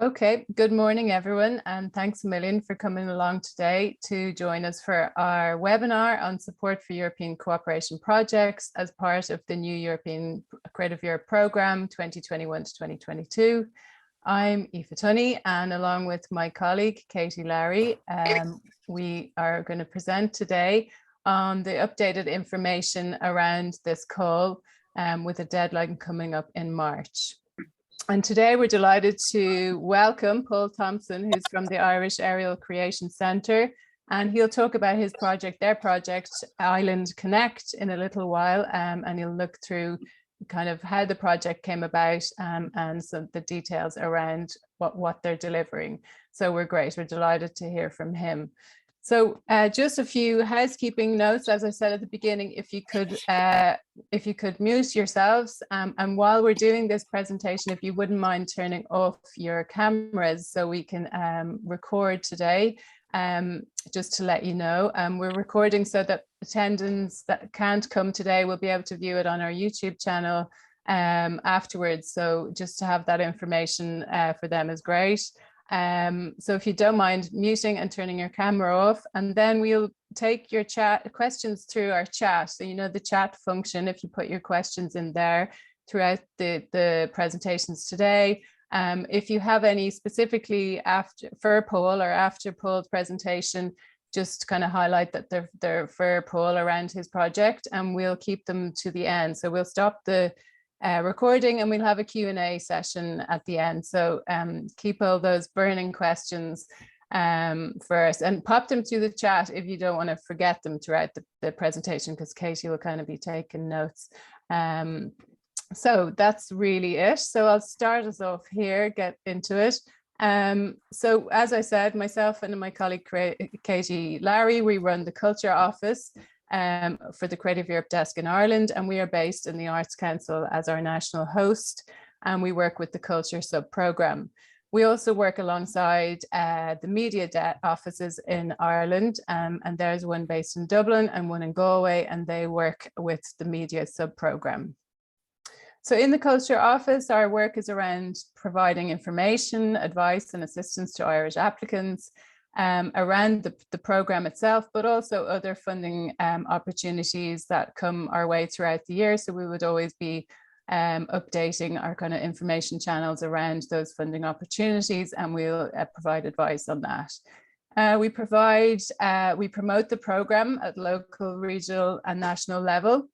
Okay, good morning, everyone, and thanks a million for coming along today to join us for our webinar on support for European cooperation projects as part of the new European Creative Europe programme 2021 to 2022. I'm Aoife Tunney, and along with my colleague Katie Lowry, we are going to present today on the updated information around this call with a deadline coming up in March. And today we're delighted to welcome Paul Thompson, who's from the Irish Aerial Creation Centre, and he'll talk about his project, their project, Island Connect, in a little while, and he'll look through kind of how the project came about and some of the details around what they're delivering. So we're delighted to hear from him. So just a few housekeeping notes, as I said at the beginning, if you could mute yourselves, and while we're doing this presentation, if you wouldn't mind turning off your cameras so we can record today, just to let you know. We're recording so that attendees that can't come today will be able to view it on our YouTube channel afterwards. So just to have that information for them is great. So if you don't mind muting and turning your camera off, and then we'll take your questions through our chat. So you know the chat function, if you put your questions in there throughout the presentations today. If you have any specifically for Paul or after Paul's presentation, just kind of highlight that they're for Paul around his project, and we'll keep them to the end. So we'll stop the recording and we'll have a Q&A session at the end. So keep all those burning questions first and pop them through the chat if you don't want to forget them throughout the presentation, because Katie will kind of be taking notes. So that's really it. So I'll start us off here, get into it. So as I said, myself and my colleague Katie Lowry, we run the Culture Office for the Creative Europe Desk in Ireland, and we are based in the Arts Council as our national host, and we work with the Culture sub-programme. We also work alongside the media offices in Ireland, and there's one based in Dublin and one in Galway, and they work with the media sub-programme. So in the Culture Office, our work is around providing information, advice and assistance to Irish applicants around the programme itself, but also other funding opportunities that come our way throughout the year. So we would always be updating our kind of information channels around those funding opportunities, and we'll provide advice on that. We promote the programme at local, regional and national level.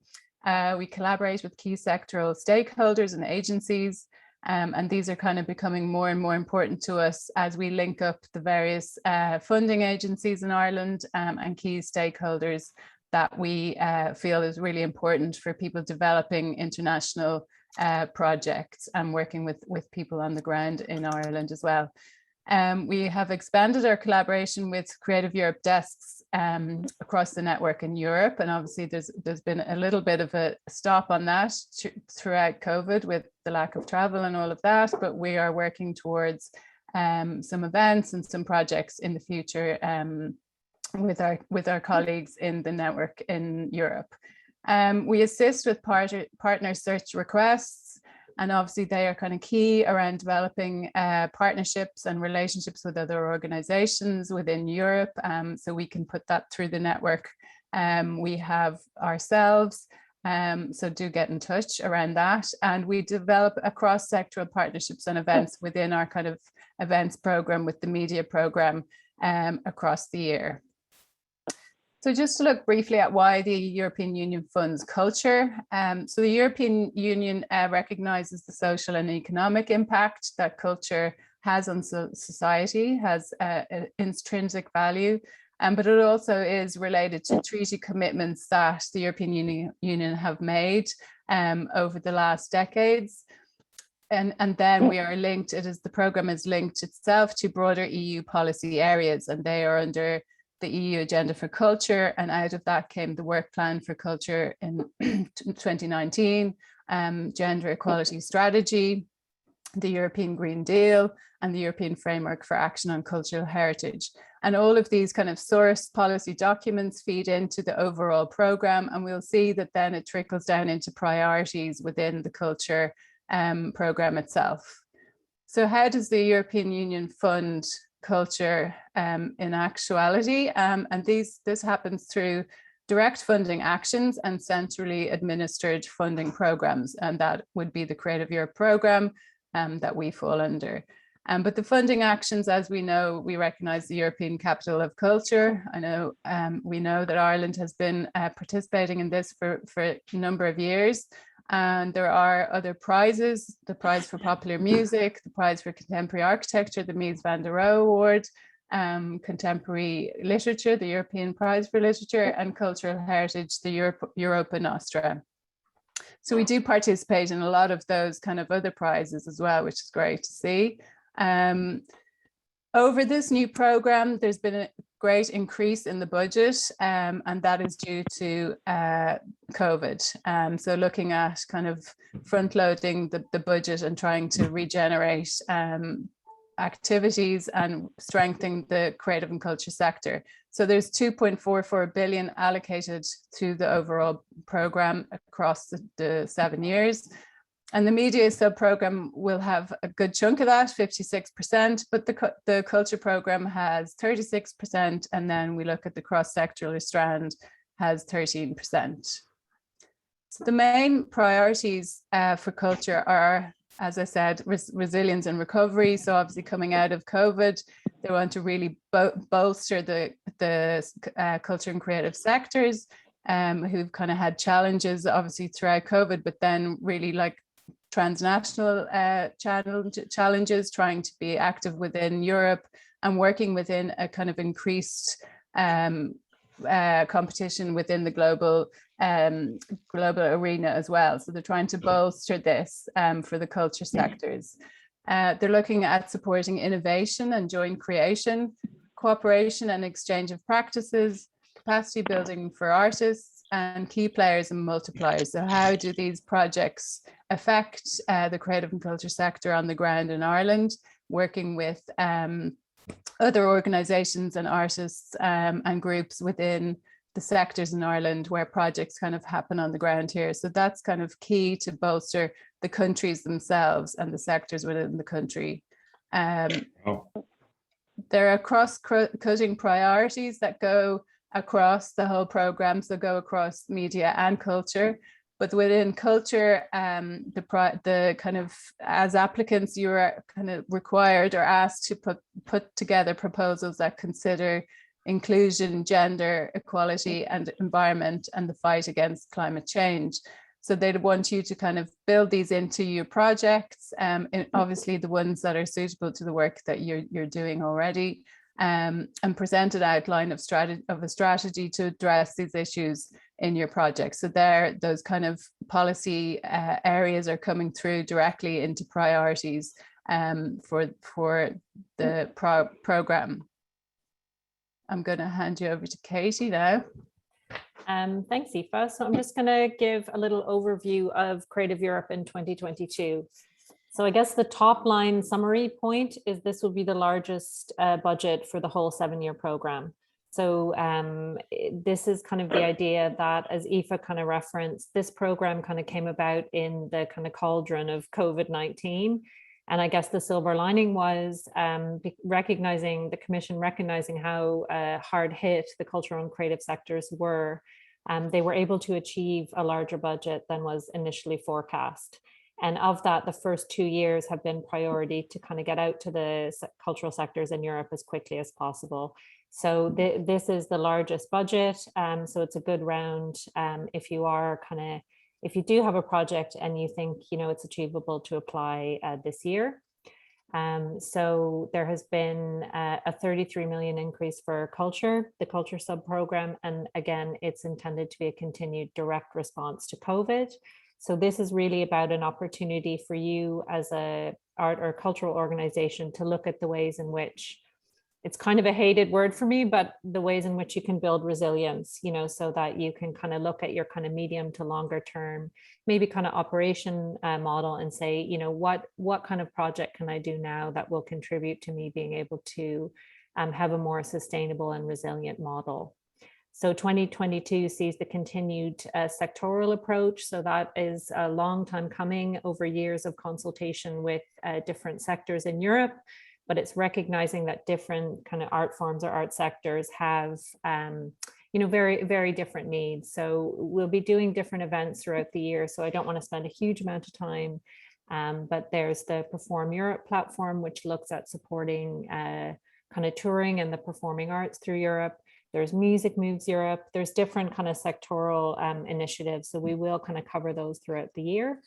We collaborate with key sectoral stakeholders and agencies, and these are kind of becoming more and more important to us as we link up the various funding agencies in Ireland and key stakeholders that we feel is really important for people developing international projects and working with people on the ground in Ireland as well. We have expanded our collaboration with Creative Europe desks across the network in Europe, and obviously there's been a little bit of a stop on that throughout COVID with the lack of travel and all of that, but we are working towards some events and some projects in the future with our colleagues in the network in Europe. We assist with partner search requests, and obviously they are kind of key around developing partnerships and relationships with other organizations within Europe. So we can put that through the network we have ourselves. So do get in touch around that. And we develop across sectoral partnerships and events within our kind of events program with the media program across the year. So just to look briefly at why the European Union funds culture. So the European Union recognises the social and economic impact that culture has on society, has intrinsic value, but it also is related to treaty commitments that the European Union have made over the last decades. And then we are linked, the programme is linked itself to broader EU policy areas, and they are under the EU Agenda for Culture, and out of that came the Work Plan for Culture in 2019, Gender Equality Strategy, the European Green Deal, and the European Framework for Action on Cultural Heritage. And all of these kind of source policy documents feed into the overall programme, and we'll see that then it trickles down into priorities within the culture programme itself. So how does the European Union fund culture in actuality? And this happens through direct funding actions and centrally administered funding programs. And that would be the Creative Europe program that we fall under. But the funding actions, as we know, we recognise the European Capital of Culture. I know we know that Ireland has been participating in this for a number of years. And there are other prizes, the Prize for Popular Music, the Prize for Contemporary Architecture, the Mies van der Rohe Award, Contemporary Literature, the European Prize for Literature, and Cultural Heritage, the Europa Nostra. So we do participate in a lot of those kind of other prizes as well, which is great to see. Over this new programme, there's been a great increase in the budget, and that is due to COVID. So looking at kind of front loading the budget and trying to regenerate activities and strengthening the creative and culture sector. So there's 2.44 billion allocated to the overall programme across the 7 years. And the media sub-programme will have a good chunk of that, 56%, but the culture programme has 36%, and then we look at the cross-sectoral Strand has 13%. So the main priorities for culture are, as I said, resilience and recovery. So obviously coming out of COVID, they want to really bolster the culture and creative sectors who've kind of had challenges obviously throughout COVID, but then really like transnational challenges, trying to be active within Europe and working within a kind of increased competition within the global arena as well. So they're trying to bolster this for the culture sectors. They're looking at supporting innovation and joint creation, cooperation and exchange of practices, capacity building for artists, and key players and multipliers. So how do these projects affect the creative and culture sector on the ground in Ireland, working with other organisations and artists and groups within the sectors in Ireland where projects kind of happen on the ground here. So that's kind of key to bolster the countries themselves and the sectors within the country. There are cross-cutting priorities that go across the whole program, so go across media and culture. But within culture, the kind of, as applicants, you are kind of required or asked to put together proposals that consider inclusion, gender equality and environment and the fight against climate change. So they'd want you to kind of build these into your projects, and obviously the ones that are suitable to the work that you're doing already. And present an outline of a strategy to address these issues in your project. So those kind of policy areas are coming through directly into priorities for the program. I'm going to hand you over to Katie now. Thanks, Aoife. So I'm just going to give a little overview of Creative Europe in 2022. So I guess the top line summary point is this will be the largest budget for the whole 7-year program. So this is kind of the idea that, as Aoife kind of referenced, this program kind of came about in the kind of cauldron of COVID-19. And I guess the silver lining was the Commission recognizing how hard hit the cultural and creative sectors were. They were able to achieve a larger budget than was initially forecast. And of that, the first 2 years have been priority to kind of get out to the cultural sectors in Europe as quickly as possible. So this is the largest budget. So it's a good round if you do have a project and you think, it's achievable to apply this year. So there has been a 33 million increase for culture, the culture sub-program. And again, it's intended to be a continued direct response to COVID. So this is really about an opportunity for you as a art or cultural organization to look at the ways in which, it's kind of a hated word for me, but the ways in which you can build resilience, so that you can kind of look at your kind of medium to longer term, maybe kind of operation model and say, what kind of project can I do now that will contribute to me being able to have a more sustainable and resilient model. So 2022 sees the continued sectoral approach. So that is a long time coming, over years of consultation with different sectors in Europe, but it's recognizing that different kind of art forms or art sectors have very, very different needs. So we'll be doing different events throughout the year. So I don't want to spend a huge amount of time, but there's the Perform Europe platform, which looks at supporting kind of touring and the performing arts through Europe. There's Music Moves Europe. There's different kind of sectoral initiatives. So we will kind of cover those throughout the year.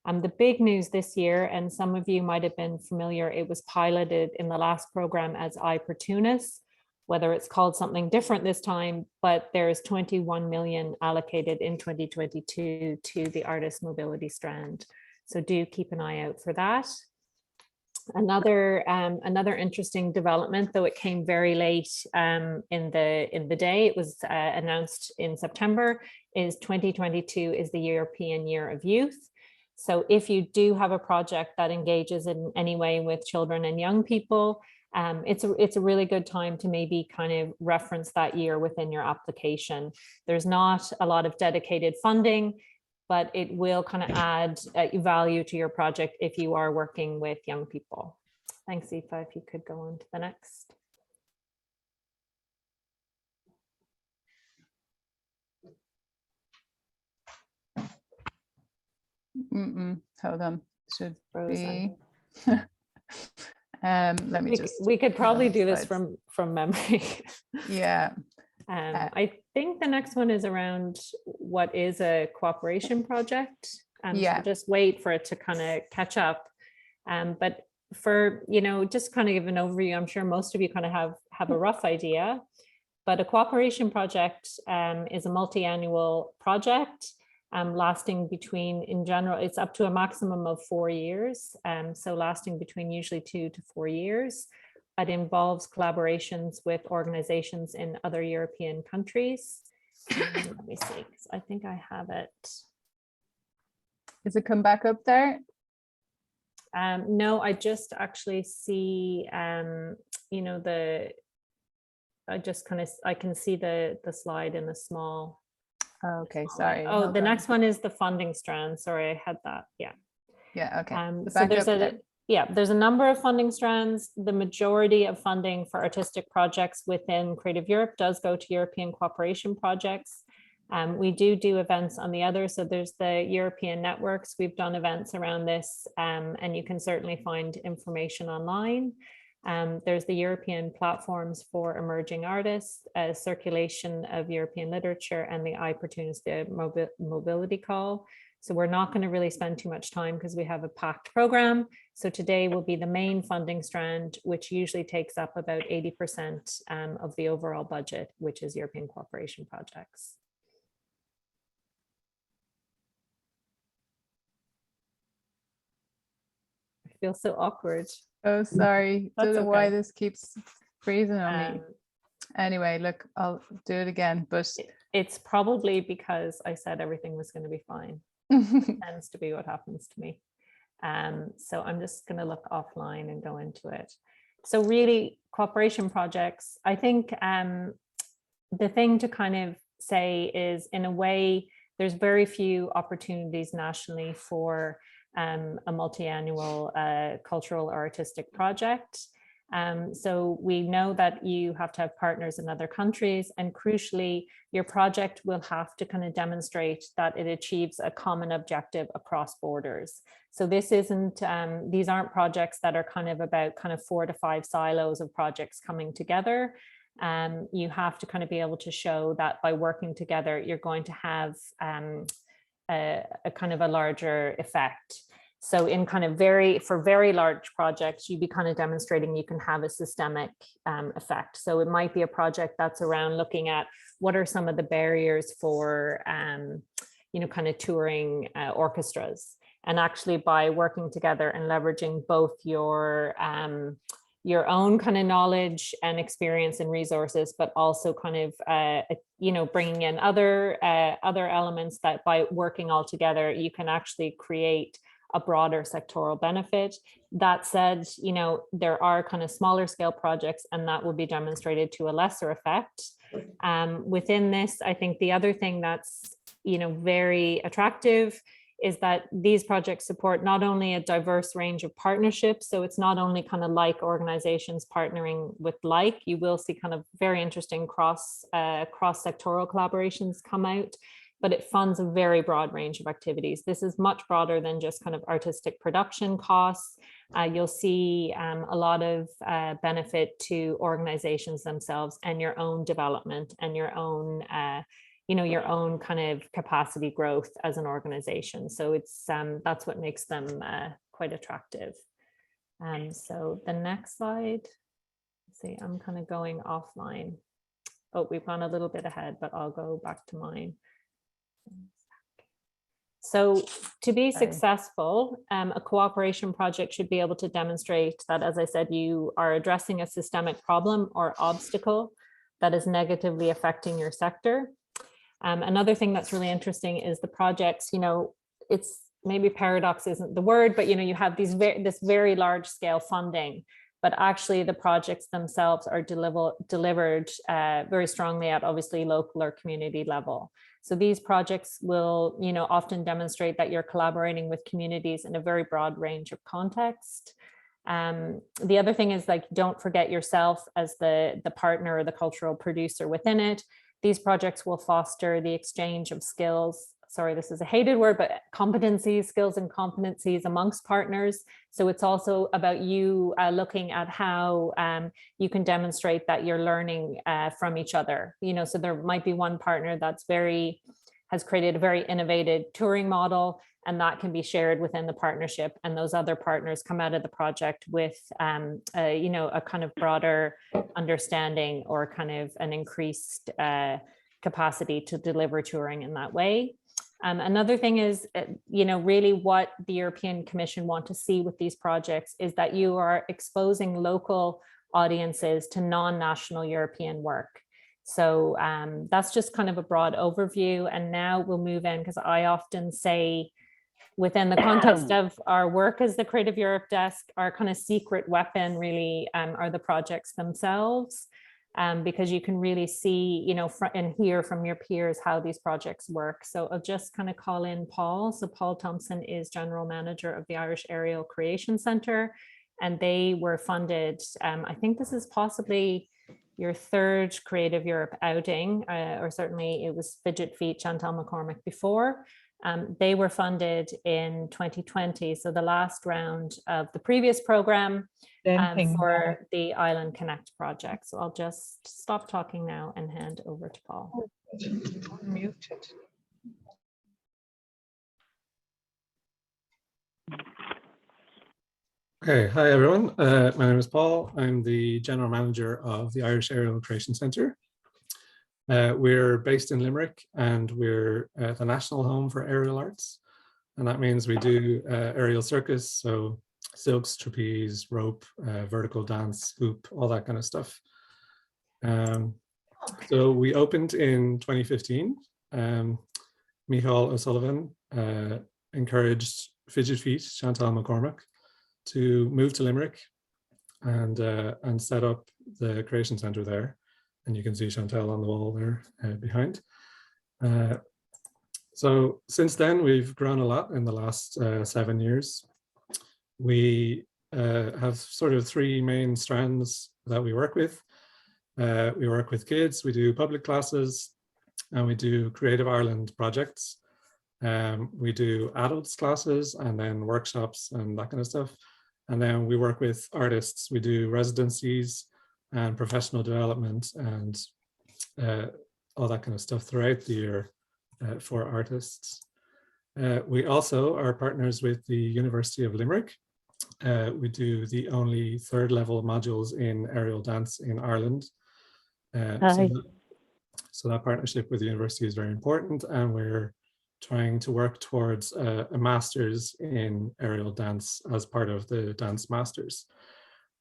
The big news this year, and some of you might have been familiar, it was piloted in the last program as iPortunis, whether it's called something different this time, but there's 21 million allocated in 2022 to the Artist Mobility Strand. So do keep an eye out for that. Another interesting development, though it came very late in the day, it was announced in September, is 2022 is the European Year of Youth. So if you do have a project that engages in any way with children and young people, it's a really good time to maybe kind of reference that year within your application. There's not a lot of dedicated funding, but it will kind of add value to your project if you are working with young people. Thanks, Aoife. If you could go on to the next. Hold on, should Frozen. be. Let me we could probably do this from memory. Yeah. I think the next one is around what is a cooperation project. Yeah. So just wait for it to kind of catch up. But for, just kind of give an overview, I'm sure most of you kind of have a rough idea, but a cooperation project is a multi-annual project lasting between, in general, it's up to a maximum of 4 years. So lasting between usually 2 to 4 years. It involves collaborations with organizations in other European countries. Let me see, because I think I have it. Is it come back up there? No, I just actually see, I can see the slide in a small. Okay, sorry. Oh, the next one is the funding strand. Sorry, I had that. Yeah. Yeah, okay. So there's a number of funding strands. The majority of funding for artistic projects within Creative Europe does go to European cooperation projects. We do events on the other. So there's the European networks. We've done events around this, and you can certainly find information online. There's the European platforms for emerging artists, circulation of European literature, and the iPortunis, the mobility call. So we're not going to really spend too much time because we have a packed program. So today will be the main funding strand, which usually takes up about 80% of the overall budget, which is European cooperation projects. I feel so awkward. Oh, sorry. Don't know why okay. this keeps freezing on me. Anyway, look, I'll do it again, but it's probably because I said everything was going to be fine. Tends to be what happens to me. So I'm just going to look offline and go into it. So really, cooperation projects, I think the thing to kind of say is, in a way, there's very few opportunities nationally for a multi-annual cultural or artistic project. So we know that you have to have partners in other countries, and crucially, your project will have to kind of demonstrate that it achieves a common objective across borders. So this isn't, these aren't projects that are kind of about kind of 4 to 5 silos of projects coming together. You have to kind of be able to show that by working together, you're going to have a kind of a larger effect. So in kind of for very large projects, you'd be kind of demonstrating you can have a systemic effect. So it might be a project that's around looking at what are some of the barriers for, kind of touring orchestras. And actually by working together and leveraging both your own kind of knowledge and experience and resources, but also kind of, bringing in other elements that by working all together, you can actually create a broader sectoral benefit. That said, you know, there are kind of smaller scale projects, and that will be demonstrated to a lesser effect. Within this, I think the other thing that's, you know, very attractive is that these projects support not only a diverse range of partnerships, so it's not only kind of like organizations partnering with like, you will see kind of very interesting cross-sectoral collaborations come out, but it funds a very broad range of activities. This is much broader than just kind of artistic production costs. You'll see a lot of benefit to organizations themselves and your own development and your own you know, your own kind of capacity growth as an organization. So it's that's what makes them quite attractive. So the next slide, let's see, I'm kind of going offline. Oh, we've gone a little bit ahead, but I'll go back to mine. So to be successful, a cooperation project should be able to demonstrate that, as I said, you are addressing a systemic problem or obstacle that is negatively affecting your sector. Another thing that's really interesting is the projects, you know, it's maybe paradox isn't the word, but, you know, you have these this very large scale funding, but actually the projects themselves are delivered very strongly at obviously local or community level. So these projects will, you know, often demonstrate that you're collaborating with communities in a very broad range of context. The other thing is, like, don't forget yourself as the partner or the cultural producer within it. These projects will foster the exchange of skills. Sorry, this is a hated word, but competencies, skills and competencies amongst partners. So it's also about you looking at how you can demonstrate that you're learning from each other. You know, so there might be one partner that's has created a very innovative touring model, and that can be shared within the partnership. And those other partners come out of the project with, you know, a kind of broader understanding or kind of an increased capacity to deliver touring in that way. Another thing is, you know, really what the European Commission want to see with these projects is that you are exposing local audiences to non-national European work. So that's just kind of a broad overview. And now we'll move in, because I often say, within the context of our work as the Creative Europe desk, our kind of secret weapon really are the projects themselves, because you can really see, you know, and hear from your peers how these projects work. So I'll just kind of call in Paul. So Paul Thompson is General Manager of the Irish Aerial Creation Centre, and they were funded, I think this is possibly your third Creative Europe outing, or certainly it was Fidget Feet, Chantal McCormick before. They were funded in 2020, so the last round of the previous program for the Island Connect project. So I'll just stop talking now and hand over to Paul. Muted. Okay, hi everyone. My name is Paul. I'm the General Manager of the Irish Aerial Creation Centre. We're based in Limerick, and we're the national home for aerial arts. And that means we do aerial circus, so silks, trapeze, rope, vertical dance, hoop, all that kind of stuff. So we opened in 2015. Micheál O'Sullivan encouraged Fidget Feet, Chantal McCormick, to move to Limerick and set up the creation centre there. And you can see Chantal on the wall there behind. So since then, we've grown a lot in the last 7 years. We have sort of three main strands that we work with. We work with kids, we do public classes, and we do Creative Ireland projects. We do adults classes and then workshops and that kind of stuff. And then we work with artists. We do residencies and professional development and all that kind of stuff throughout the year for artists. We also are partners with the University of Limerick. We do the only third level modules in aerial dance in Ireland. So that partnership with the university is very important, and we're trying to work towards a master's in aerial dance as part of the Dance Masters.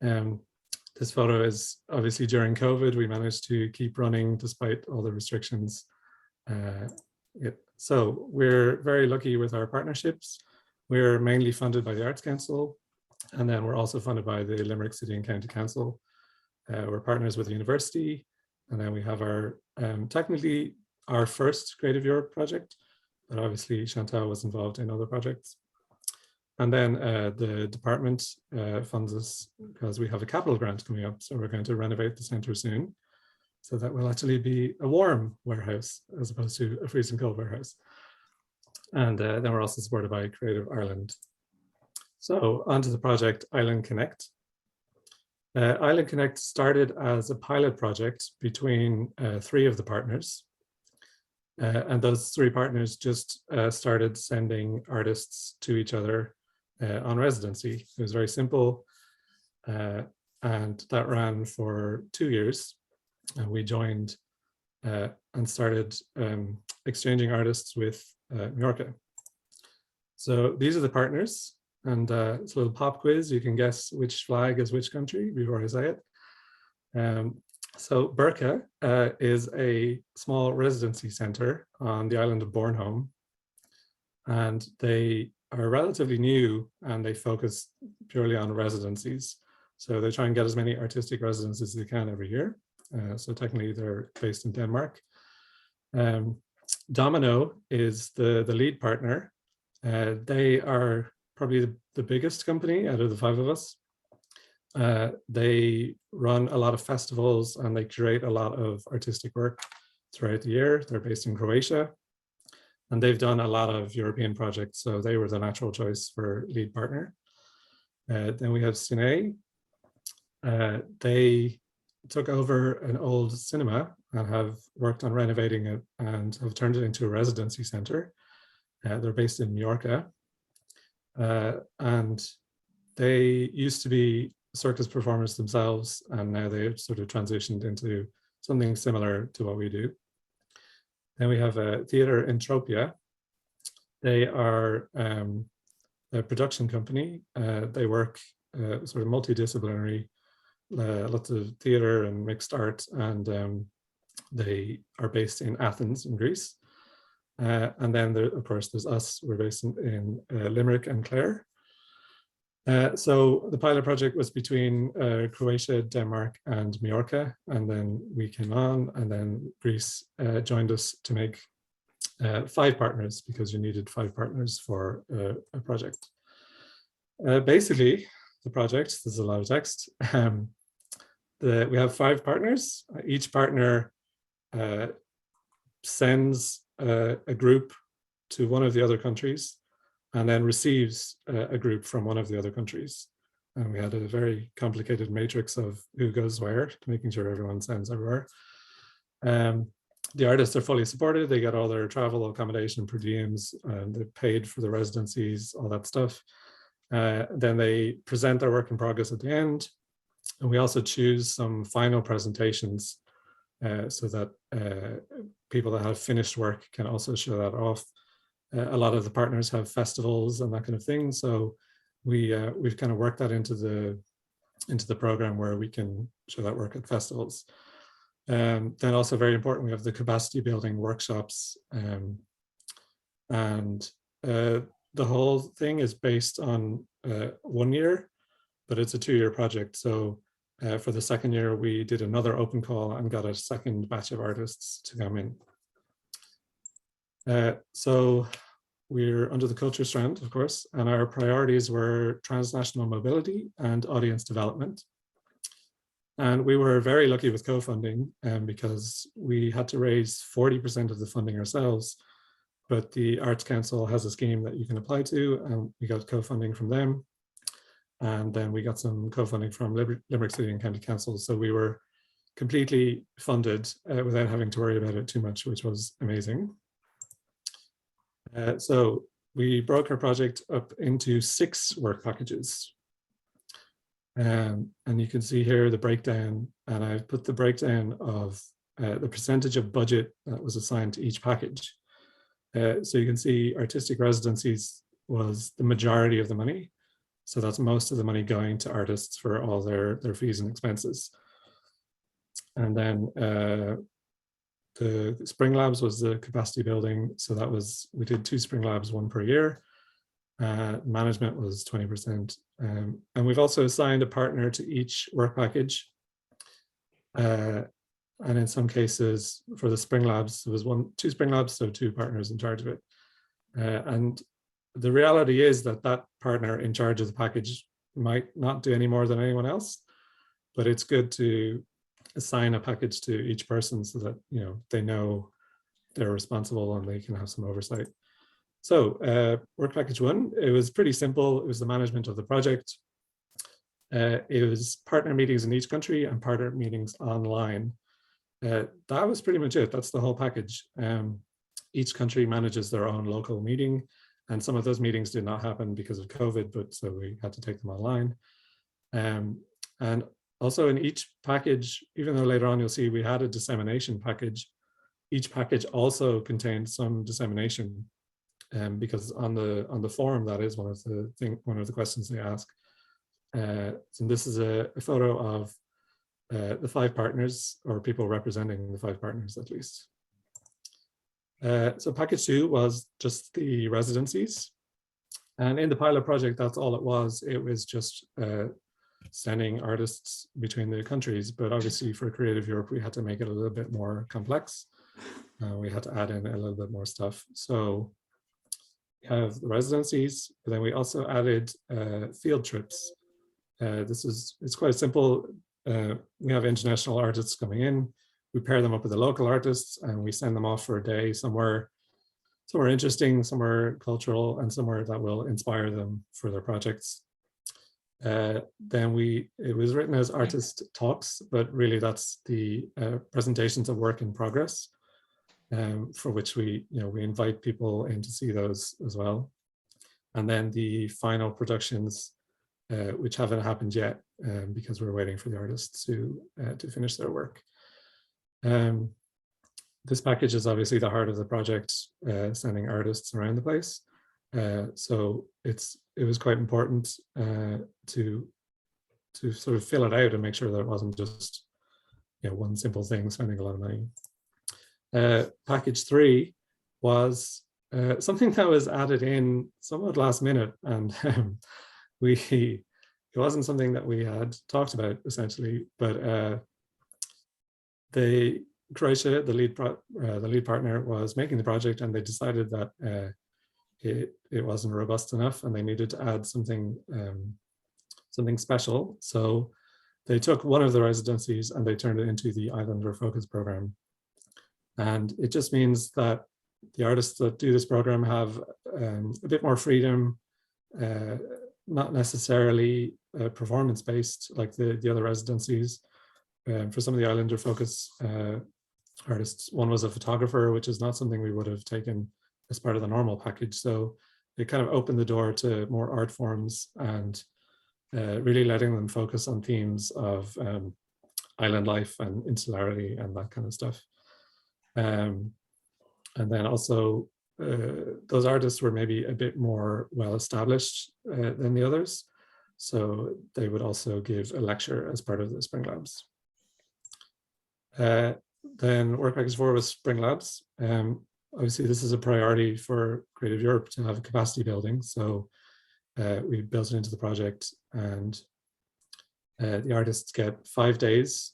This photo is obviously during COVID. We managed to keep running despite all the restrictions. So we're very lucky with our partnerships. We're mainly funded by the Arts Council, and then we're also funded by the Limerick City and County Council. We're partners with the university, and then we have our, technically our first Creative Europe project, but obviously Chantal was involved in other projects. And then the department funds us because we have a capital grant coming up. So we're going to renovate the centre soon. So that will actually be a warm warehouse as opposed to a freezing cold warehouse. And then we're also supported by Creative Ireland. So onto the project Island Connect. Island Connect started as a pilot project between 3 of the partners. And those 3 partners just started sending artists to each other on residency. It was very simple. And that ran for 2 years. And we joined and started exchanging artists with Mallorca. So these are the partners. And it's a little pop quiz. You can guess which flag is which country before I say it. So Berca is a small residency centre on the island of Bornholm. And they are relatively new and they focus purely on residencies. So they try and get as many artistic residencies as they can every year. So technically they're based in Denmark. Domino is the lead partner. They are probably the biggest company out of the 5 of us. They run a lot of festivals and they curate a lot of artistic work throughout the year. They're based in Croatia and they've done a lot of European projects. So they were the natural choice for lead partner. Then we have Cine. They took over an old cinema and have worked on renovating it and have turned it into a residency center. They're based in Mallorca. And they used to be circus performers themselves, and now they've sort of transitioned into something similar to what we do. Then we have a theatre Entropia. They are a production company. They work sort of multidisciplinary, lots of theatre and mixed art, and they are based in Athens in Greece. And then there, of course, there's us. We're based in Limerick and Clare. So the pilot project was between Croatia, Denmark, and Mallorca, and then we came on, and then Greece joined us to make 5 partners because you needed 5 partners for a project. Basically, the project, there's a lot of text. We have 5 partners. Each partner sends a group to one of the other countries and then receives a group from one of the other countries. And we had a very complicated matrix of who goes where, making sure everyone sends everywhere. The artists are fully supported. They get all their travel, accommodation, per diems, and they're paid for the residencies, all that stuff. Then they present their work in progress at the end. And we also choose some final presentations so that people that have finished work can also show that off. A lot of the partners have festivals and that kind of thing. So we've kind of worked that into the program where we can show that work at festivals. Then also very important, we have the capacity building workshops, and the whole thing is based on 1 year, but it's a 2-year project. So for the 2nd year, we did another open call and got a second batch of artists to come in. So we're under the culture strand, of course, and our priorities were transnational mobility and audience development. And we were very lucky with co-funding because we had to raise 40% of the funding ourselves, but the Arts Council has a scheme that you can apply to, and we got co-funding from them. And then we got some co-funding from Limerick City and County Council. So we were completely funded without having to worry about it too much, which was amazing. So we broke our project up into 6 work packages. And you can see here the breakdown, and I've put the breakdown of the percentage of budget that was assigned to each package. So you can see artistic residencies was the majority of the money. So that's most of the money going to artists for all their fees and expenses. And then the Spring Labs was the capacity building. So that was, we did 2 Spring Labs, 1 per year. Management was 20%. And we've also assigned a partner to each work package. And in some cases, for the Spring Labs, there was two Spring Labs, so two partners in charge of it. And the reality is that that partner in charge of the package might not do any more than anyone else, but it's good to assign a package to each person so that they know they're responsible and they can have some oversight. So work package 1, it was pretty simple. It was the management of the project. It was partner meetings in each country and partner meetings online. That was pretty much it. That's the whole package. Each country manages their own local meeting, and some of those meetings did not happen because of COVID, but so we had to take them online. And also in each package, even though later on you'll see we had a dissemination package, each package also contained some dissemination, because on the forum, that is one of the questions they ask. So this is a photo of the 5 partners, or people representing the 5 partners at least. So package 2 was just the residencies. And in the pilot project, that's all it was. It was just sending artists between the countries. But obviously for Creative Europe, we had to make it a little bit more complex. We had to add in a little bit more stuff. So we have the residencies, but then we also added field trips. It's quite simple. We have international artists coming in. We pair them up with the local artists and we send them off for a day somewhere interesting, somewhere cultural, and somewhere that will inspire them for their projects. Then it was written as artist talks, but really that's the presentations of work in progress, for which we invite people in to see those as well. And then the final productions, which haven't happened yet, because we're waiting for the artists to finish their work. This package is obviously the heart of the project, sending artists around the place. So it was quite important to sort of fill it out and make sure that it wasn't just one simple thing, spending a lot of money. Package 3 was something that was added in somewhat last minute, and it wasn't something that we had talked about essentially, but Croatia, the lead partner, was making the project, and they decided that it wasn't robust enough, and they needed to add something special. So they took one of the residencies and they turned it into the Islander Focus program, and it just means that the artists that do this program have a bit more freedom, not necessarily performance-based like the other residencies. For some of the Islander Focus artists, one was a photographer, which is not something we would have taken as part of the normal package. So it kind of opened the door to more art forms and really letting them focus on themes of island life and insularity and that kind of stuff. And then also those artists were maybe a bit more well established than the others. So they would also give a lecture as part of the Spring Labs. Then work package 4 was Spring Labs. Obviously, this is a priority for Creative Europe to have capacity building. So we built it into the project, and the artists get 5 days.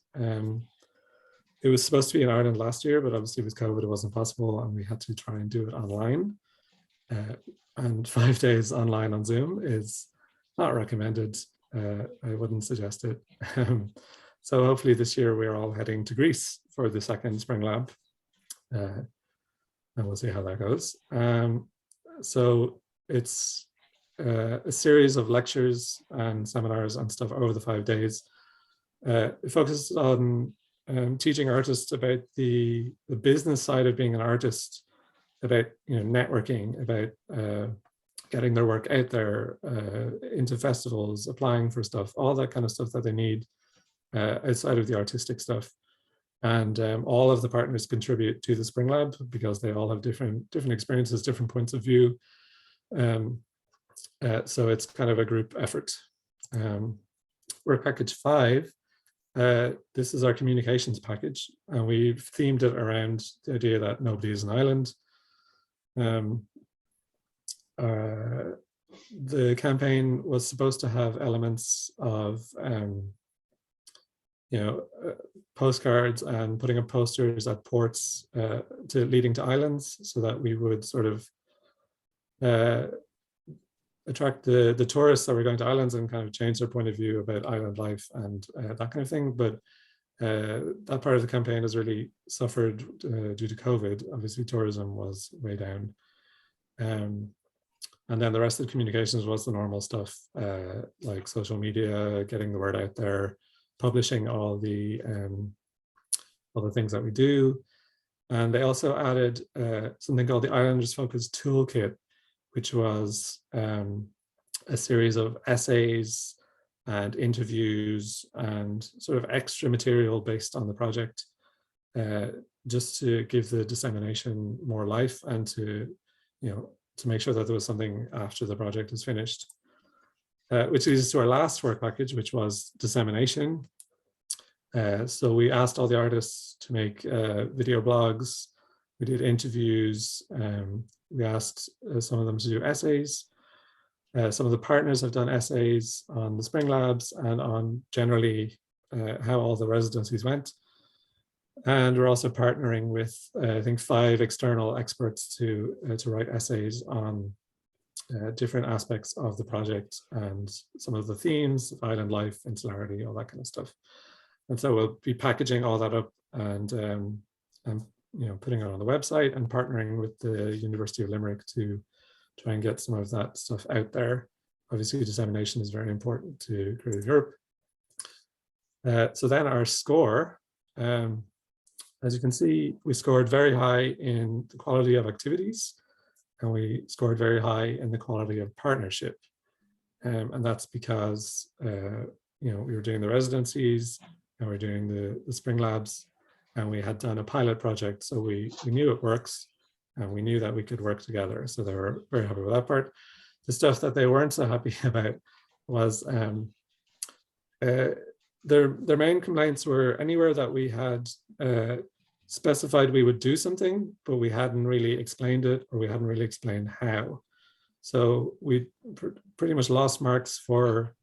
It was supposed to be in Ireland last year, but obviously with COVID, it wasn't possible, and we had to try and do it online. And 5 days online on Zoom is not recommended. I wouldn't suggest it. So hopefully this year we're all heading to Greece for the second Spring Lab, and we'll see how that goes. So it's a series of lectures and seminars and stuff over the 5 days. It focuses on teaching artists about the business side of being an artist, about networking, about getting their work out there, into festivals, applying for stuff, all that kind of stuff that they need outside of the artistic stuff. And all of the partners contribute to the Spring Lab because they all have different experiences, different points of view. So it's kind of a group effort. Work package 5, this is our communications package, and we've themed it around the idea that nobody is an island. the campaign was supposed to have elements of, postcards and putting up posters at ports leading to islands, so that we would sort of attract the tourists that were going to islands and kind of change their point of view about island life and that kind of thing. But that part of the campaign has really suffered due to COVID. Obviously, tourism was way down. And then the rest of the communications was the normal stuff, like social media, getting the word out there, publishing all the things that we do. And they also added something called the Islanders Focus Toolkit, which was a series of essays and interviews and sort of extra material based on the project, just to give the dissemination more life and to make sure that there was something after the project is finished. Which leads us to our last work package, which was dissemination. So we asked all the artists to make video blogs. We did interviews. We asked some of them to do essays. Some of the partners have done essays on the Spring Labs and on generally how all the residencies went. And we're also partnering with, I think, 5 external experts to write essays on different aspects of the project and some of the themes, island life, insularity, all that kind of stuff. And so we'll be packaging all that up and putting it on the website and partnering with the University of Limerick to try and get some of that stuff out there. Obviously, dissemination is very important to Creative Europe. So then our score, as you can see, we scored very high in the quality of activities, and we scored very high in the quality of partnership. And that's because we were doing the residencies and we're doing the Spring Labs, and we had done a pilot project, so we knew it works and we knew that we could work together. So they were very happy with that part. The stuff that they weren't so happy about was their main complaints were anywhere that we had specified we would do something, but we hadn't really explained it, or we hadn't really explained how. So we pretty much lost marks for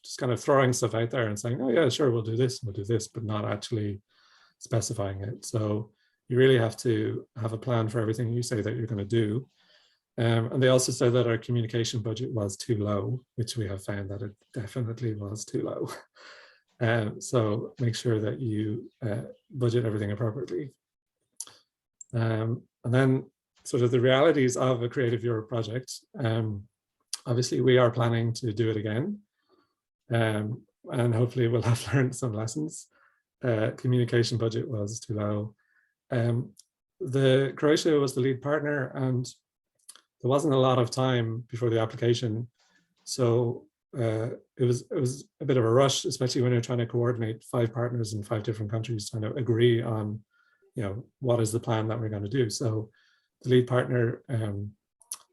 just kind of throwing stuff out there and saying, oh yeah, sure, we'll do this, but not actually specifying it. So you really have to have a plan for everything you say that you're going to do. And they also said that our communication budget was too low, which we have found that it definitely was too low. So make sure that you budget everything appropriately. And then sort of the realities of a Creative Europe project. Obviously, we are planning to do it again. And hopefully we'll have learned some lessons. Communication budget was too low. Croatia was the lead partner, and there wasn't a lot of time before the application. So it was a bit of a rush, especially when you're trying to coordinate 5 partners in 5 different countries, trying to agree on, what is the plan that we're going to do. So the lead partner,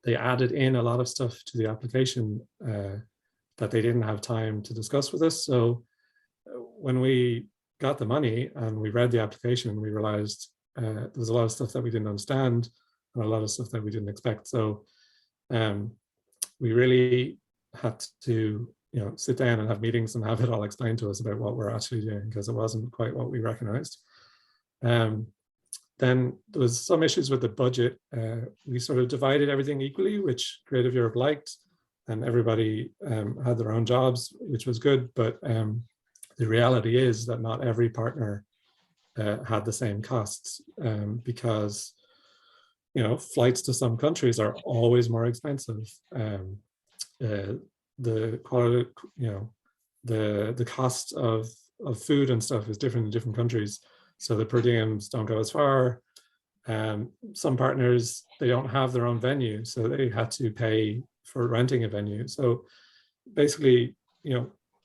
they added in a lot of stuff to the application that they didn't have time to discuss with us. So when we got the money and we read the application, we realized there was a lot of stuff that we didn't understand and a lot of stuff that we didn't expect. So we really had to sit down and have meetings and have it all explained to us about what we're actually doing, because it wasn't quite what we recognized. Then there was some issues with the budget. We sort of divided everything equally, which Creative Europe liked, and everybody had their own jobs, which was good. But the reality is that not every partner had the same costs, because flights to some countries are always more expensive. The quality, the cost of food and stuff is different in different countries. So the per diems don't go as far. Some partners, they don't have their own venue, so they had to pay for renting a venue. So basically,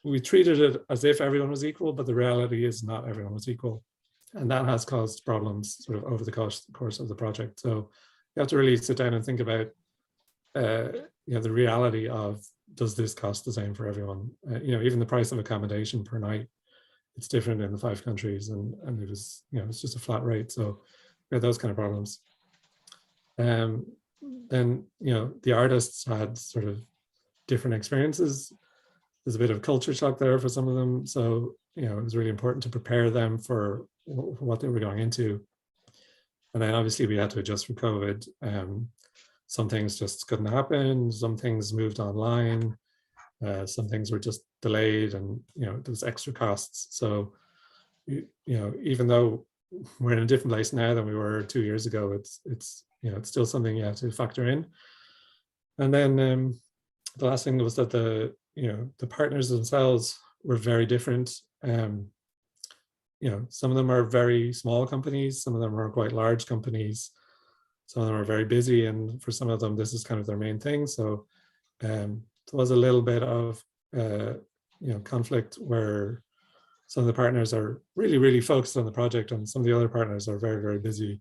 we treated it as if everyone was equal, but the reality is not everyone was equal. And that has caused problems sort of over the course of the project. So you have to really sit down and think about the reality of, does this cost the same for everyone? Even the price of accommodation per night, it's different in the 5 countries, and it was, it's just a flat rate. So we had those kind of problems. Then, the artists had sort of different experiences. There's a bit of culture shock there for some of them. So, you know, it was really important to prepare them for what they were going into. And then obviously we had to adjust for COVID. Some things just couldn't happen. Some things moved online. Some things were just delayed, and, you know, there's extra costs. So, you know, even though we're in a different place now than we were 2 years ago, it's you know, it's still something you have to factor in. And then the last thing was that the partners themselves were very different. You know, some of them are very small companies, some of them are quite large companies, some of them are very busy, and for some of them this is kind of their main thing. So there was a little bit of you know, conflict where some of the partners are really, really focused on the project, and some of the other partners are very, very busy.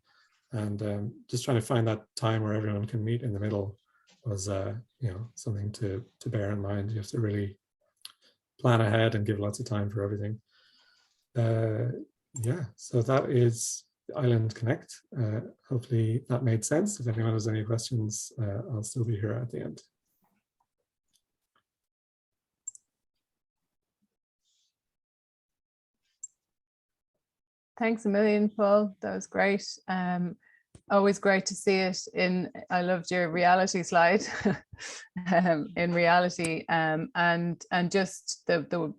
And just trying to find that time where everyone can meet in the middle was, you know, something to bear in mind. You have to really plan ahead and give lots of time for everything. Yeah, so that is Island Connect. Hopefully that made sense. If anyone has any questions, I'll still be here at the end. Thanks a million, Paul. That was great. Always great to see it in, I loved your reality slide, in reality, and just the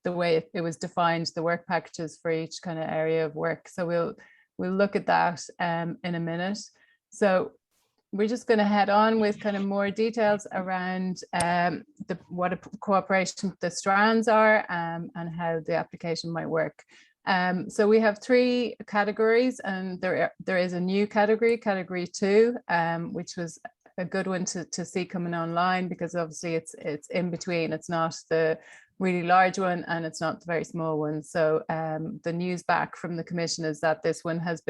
way it was defined, the work packages for each kind of area of work. So we'll look at that in a minute. So we're just going to head on with kind of more details around what a cooperation with the strands are, and how the application might work. So we have 3 categories, and there is a new category, category 2, which was a good one to see coming online, because obviously it's in between. It's not the really large one and it's not the very small one. So the news back from the Commission is that this one has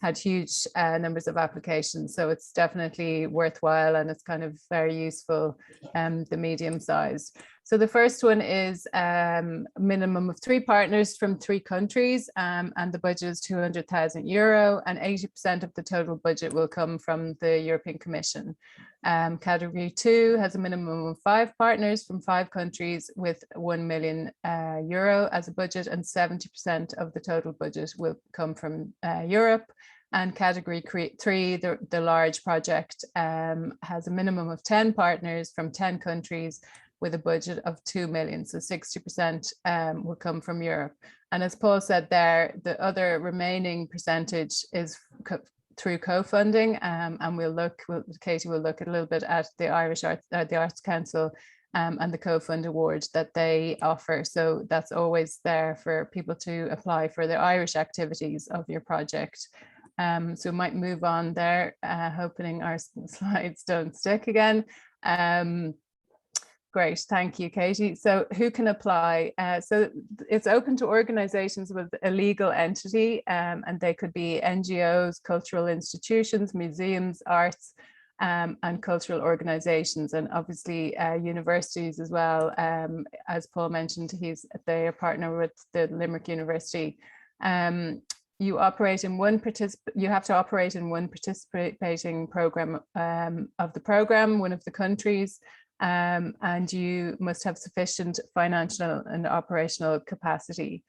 had huge numbers of applications. So it's definitely worthwhile, and it's kind of very useful, the medium size. So the first one is a minimum of 3 partners from 3 countries, and the budget is €200,000, and 80% of the total budget will come from the European Commission. Category 2 has a minimum of 5 partners from 5 countries with €1 million as a budget, and 70% of the total budget will come from Europe. And category 3, the large project, has a minimum of 10 partners from 10 countries with a budget of 2 million. So 60% will come from Europe. And as Paul said there, the other remaining percentage is through co-funding, and Katie will look a little bit at the Irish Arts Council and the co-fund award that they offer. So that's always there for people to apply for the Irish activities of your project. So we might move on there, hoping our slides don't stick again. Great, thank you, Katie. So who can apply? So it's open to organizations with a legal entity, and they could be NGOs, cultural institutions, museums, arts, and cultural organizations, and obviously universities as well. As Paul mentioned, they are partner with the Limerick University. You have to operate in one participating program of the program, one of the countries. And you must have sufficient financial and operational capacity.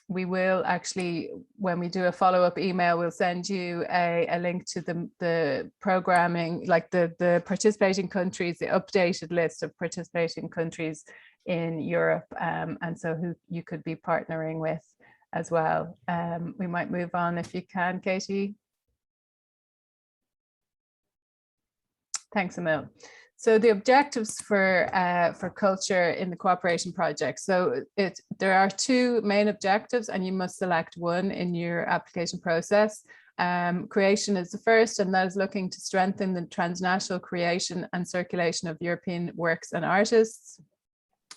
We will actually, when we do a follow-up email, we'll send you a link to the programming, like the participating countries, the updated list of participating countries in Europe, and so who you could be partnering with as well. We might move on if you can, Katie. Thanks, Emil. So the objectives for culture in the cooperation project. So there are 2 main objectives, and you must select one in your application process. Creation is the first, and that is looking to strengthen the transnational creation and circulation of European works and artists.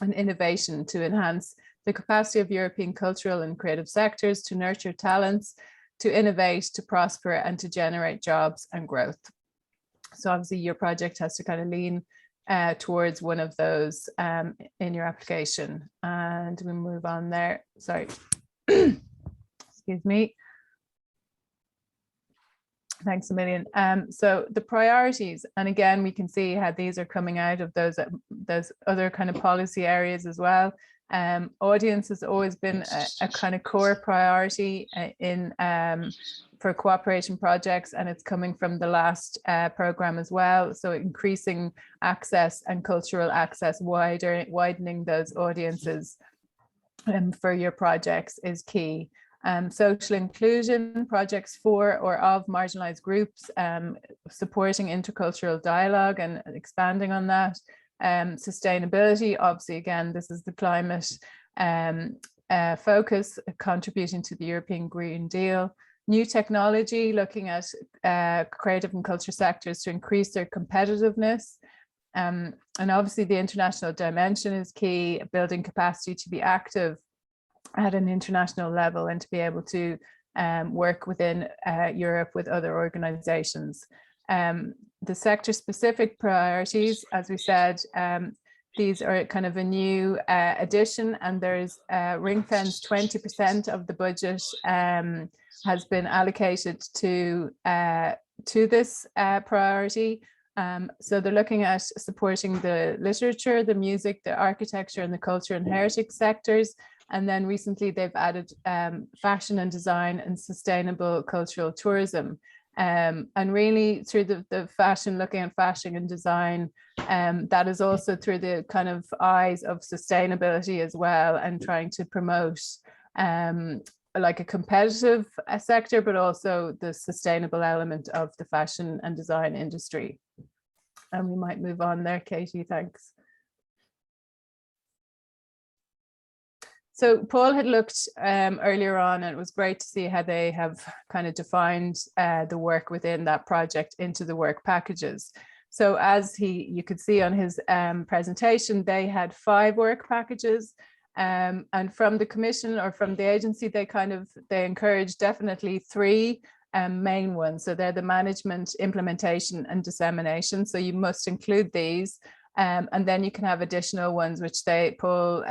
And innovation, to enhance the capacity of European cultural and creative sectors to nurture talents, to innovate, to prosper, and to generate jobs and growth. So obviously your project has to kind of lean towards one of those in your application. And we move on there. Sorry, excuse me. Thanks a million. So the priorities, and again, we can see how these are coming out of those other kind of policy areas as well. Audience has always been a kind of core priority for cooperation projects, and it's coming from the last program as well. So increasing access and cultural access, widening those audiences for your projects is key. Social inclusion projects for or of marginalized groups, supporting intercultural dialogue and expanding on that. Sustainability, obviously, again, this is the climate focus, contributing to the European Green Deal. New technology, looking at creative and culture sectors to increase their competitiveness. And obviously the international dimension is key, building capacity to be active at an international level and to be able to work within Europe with other organizations. The sector specific priorities, as we said, these are kind of a new addition, and there's ring fence 20% of the budget has been allocated to this priority. So they're looking at supporting the literature, the music, the architecture, and the culture and heritage sectors. And then recently they've added fashion and design and sustainable cultural tourism. And really through the fashion, looking at fashion and design, that is also through the kind of eyes of sustainability as well, and trying to promote like a competitive sector, but also the sustainable element of the fashion and design industry. And we might move on there, Katie, thanks. So Paul had looked earlier on, and it was great to see how they have kind of defined the work within that project into the work packages. So as you could see on his presentation, they had 5 work packages, and from the commission or from the agency, they encourage definitely 3 main ones. So they're the management, implementation, and dissemination. So you must include these. And then you can have additional ones which they pull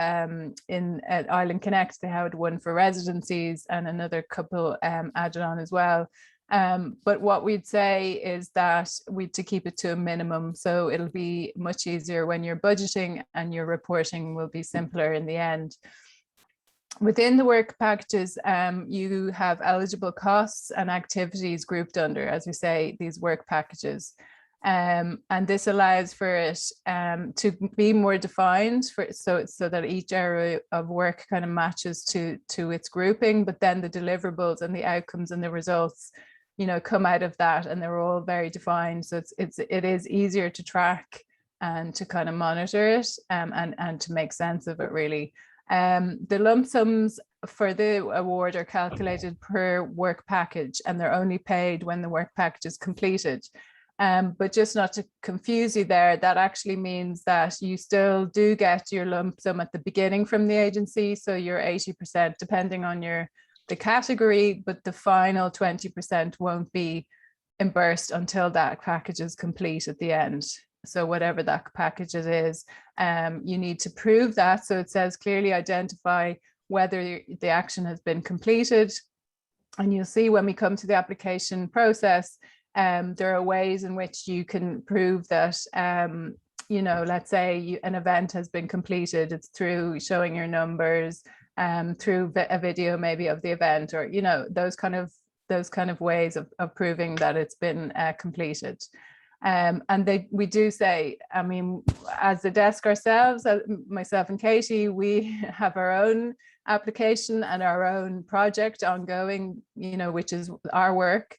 in at Ireland Connect. They had one for residencies and another couple added on as well. But what we'd say is that to keep it to a minimum, so it'll be much easier when you're budgeting, and your reporting will be simpler in the end. Within the work packages, you have eligible costs and activities grouped under, as we say, these work packages. And this allows for it to be more defined so that each area of work kind of matches to its grouping, but then the deliverables and the outcomes and the results, come out of that, and they're all very defined. So it is easier to track and to kind of monitor it and to make sense of it, really. The lump sums for the award are calculated per work package, and they're only paid when the work package is completed. But just not to confuse you there, that actually means that you still do get your lump sum at the beginning from the agency. So you're 80% depending on the category, but the final 20% won't be reimbursed until that package is complete at the end. So whatever that package is, you need to prove that. So it says clearly identify whether the action has been completed. And you'll see when we come to the application process, there are ways in which you can prove that, let's say an event has been completed. It's through showing your numbers, through a video maybe of the event, or, those kind of ways of proving that it's been completed. And we do say, I mean, as the desk ourselves, myself and Katie, we have our own application and our own project ongoing, which is our work.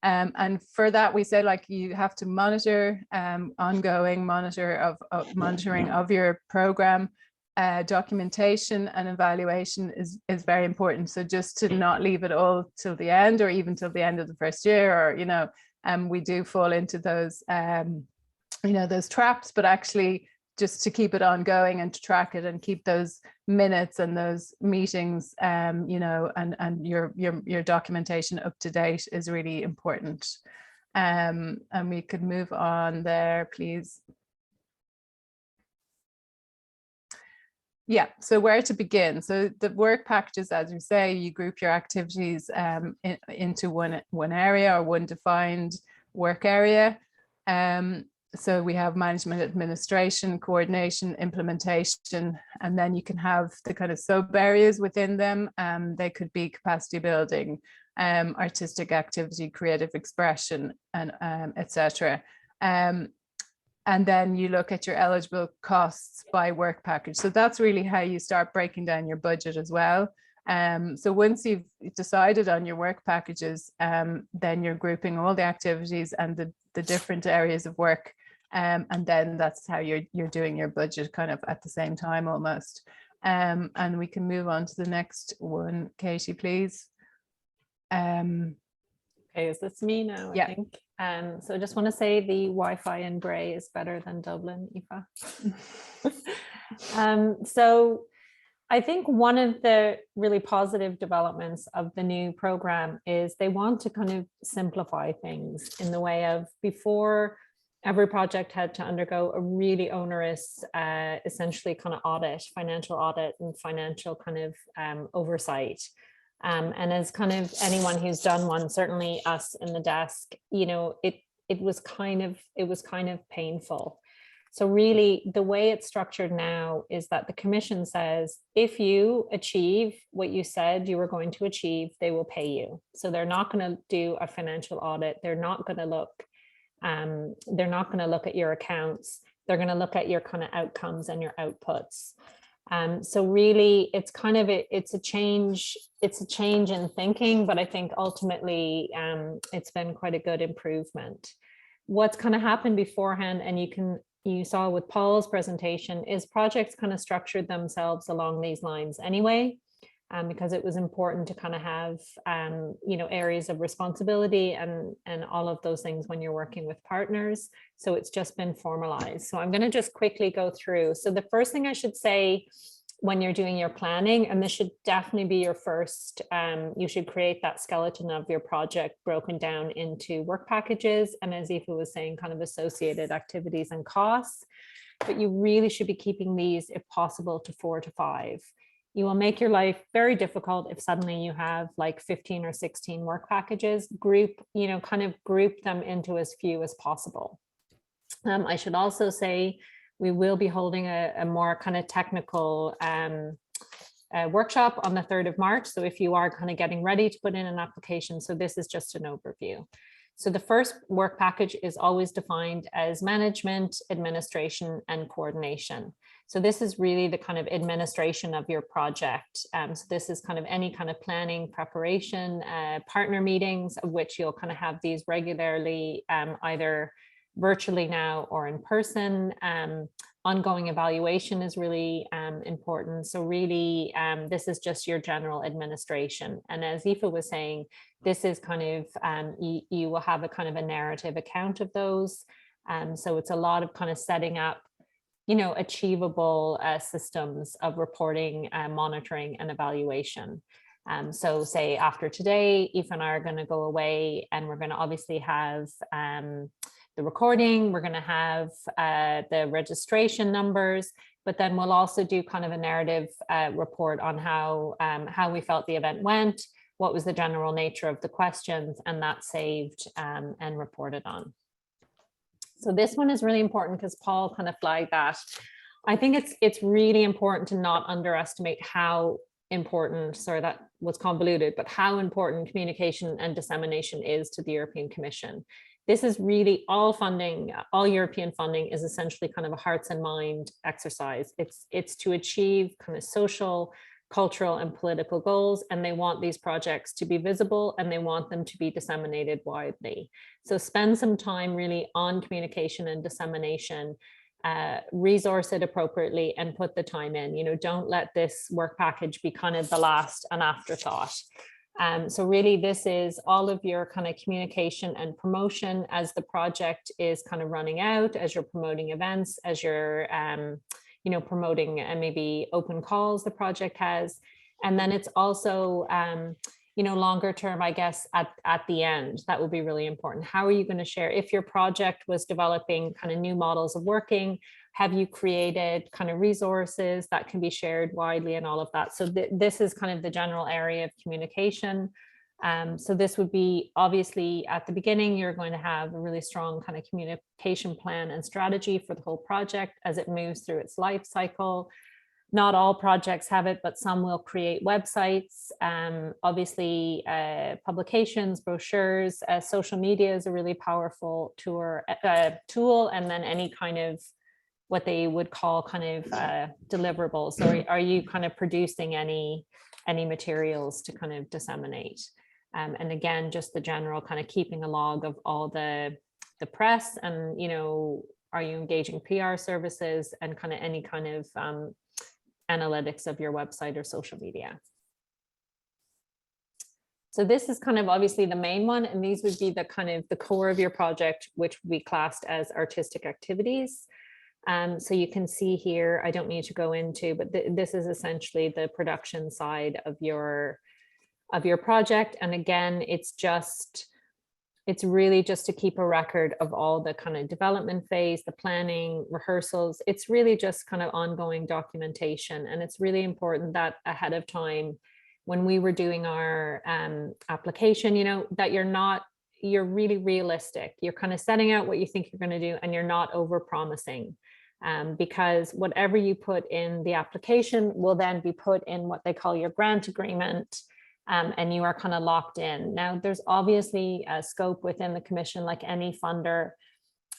And for that, we say, like, you have to monitor ongoing monitoring of your program. Documentation and evaluation is very important. So just to not leave it all till the end, or even till the end of the first year, or we do fall into those those traps, but actually just to keep it ongoing and to track it and keep those minutes and those meetings, and your documentation up to date is really important. And we could move on there, please. Yeah, so where to begin? So the work packages, as you say, you group your activities into one area or one defined work area. So we have management, administration, coordination, implementation, and then you can have the kind of sub areas within them. They could be capacity building, artistic activity, creative expression, and etc. And then you look at your eligible costs by work package. So that's really how you start breaking down your budget as well. So once you've decided on your work packages, then you're grouping all the activities and the different areas of work. And then that's how you're doing your budget kind of at the same time almost. And we can move on to the next one, Katie, please. Okay, is this me now? Yeah. I think. So I just want to say the Wi-Fi in Bray is better than Dublin, Aoife. So I think one of the really positive developments of the new program is they want to kind of simplify things in the way of, before, every project had to undergo a really onerous, essentially kind of audit, financial audit and financial kind of oversight. And as kind of anyone who's done one, certainly us in the desk, you know, it was kind of painful. So really the way it's structured now is that the commission says, if you achieve what you said you were going to achieve, they will pay you. So they're not going to do a financial audit. They're not going to look at your accounts. They're going to look at your kind of outcomes and your outputs. So really it's kind of it's a change in thinking, but I think ultimately it's been quite a good improvement. What's kind of happened beforehand, and you saw with Paul's presentation, is projects kind of structured themselves along these lines anyway, because it was important to kind of have you know, areas of responsibility and all of those things when you're working with partners. So it's just been formalized. So I'm going to just quickly go through. So the first thing I should say when you're doing your planning, and this should definitely be your first, you should create that skeleton of your project broken down into work packages, and as Aoife was saying, kind of associated activities and costs. But you really should be keeping these, if possible, to 4 to 5. You will make your life very difficult if suddenly you have like 15 or 16 work packages. Kind of group them into as few as possible. I should also say we will be holding a more kind of technical workshop on the 3rd of March. So if you are kind of getting ready to put in an application, so this is just an overview. So the first work package is always defined as management, administration, and coordination. So this is really the kind of administration of your project. So this is kind of any kind of planning, preparation, partner meetings, of which you'll kind of have these regularly, either virtually now or in person. Ongoing evaluation is really important. So really, this is just your general administration. And as Aoife was saying, this is kind of, you will have a kind of a narrative account of those. So it's a lot of kind of setting up, you know, achievable systems of reporting, monitoring, and evaluation. So say after today, Aoife and I are going to go away, and we're going to obviously have the recording, we're going to have the registration numbers, but then we'll also do kind of a narrative report on how we felt the event went, what was the general nature of the questions, and that's saved and reported on. So this one is really important because Paul kind of flagged that. I think it's really important to not underestimate how important, sorry, that was convoluted, but how important communication and dissemination is to the European Commission. This is really all funding, all European funding is essentially kind of a hearts and mind exercise. It's to achieve kind of social, cultural, and political goals, and they want these projects to be visible and they want them to be disseminated widely. So spend some time really on communication and dissemination, resource it appropriately and put the time in. You know, don't let this work package be kind of the last and afterthought. So really this is all of your kind of communication and promotion as the project is kind of running out, as you're promoting events, as you're you know, promoting maybe open calls the project has. And then it's also you know, longer term, I guess, at the end, that will be really important. How are you going to share? If your project was developing kind of new models of working, Have you created kind of resources that can be shared widely and all of that? So this is kind of the general area of communication. So this would be obviously at the beginning, you're going to have a really strong kind of communication plan and strategy for the whole project as it moves through its life cycle. Not all projects have it, but some will create websites, obviously publications, brochures, social media is a really powerful tool, and then any kind of what they would call kind of deliverables. So are you kind of producing any materials to kind of disseminate? And again, just the general kind of keeping a log of all the press and, you know, are you engaging PR services and kind of any kind of analytics of your website or social media. So this is kind of obviously the main one, and these would be the kind of the core of your project, which would be classed as artistic activities. So you can see here, I don't need to go into, but this is essentially the production side of your project. And again, it's really just to keep a record of all the kind of development phase, the planning, rehearsals. It's really just kind of ongoing documentation. And it's really important that ahead of time, when we were doing our application, you know, that you're really realistic. You're kind of setting out what you think you're going to do and you're not over promising. Because whatever you put in the application will then be put in what they call your grant agreement. And you are kind of locked in. Now, there's obviously a scope within the commission, like any funder,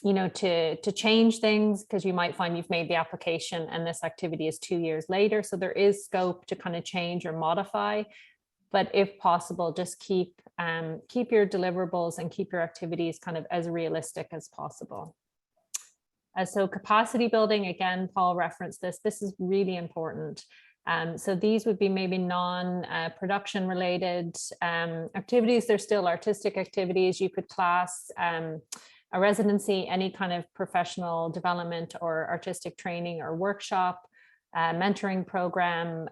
you know, to change things, because you might find you've made the application and this activity is 2 years later. So there is scope to kind of change or modify. But if possible, just keep your deliverables and keep your activities kind of as realistic as possible. So capacity building, again, Paul referenced this. This is really important. So these would be maybe non-production related activities. They're still artistic activities. You could class a residency, any kind of professional development or artistic training or workshop, mentoring program,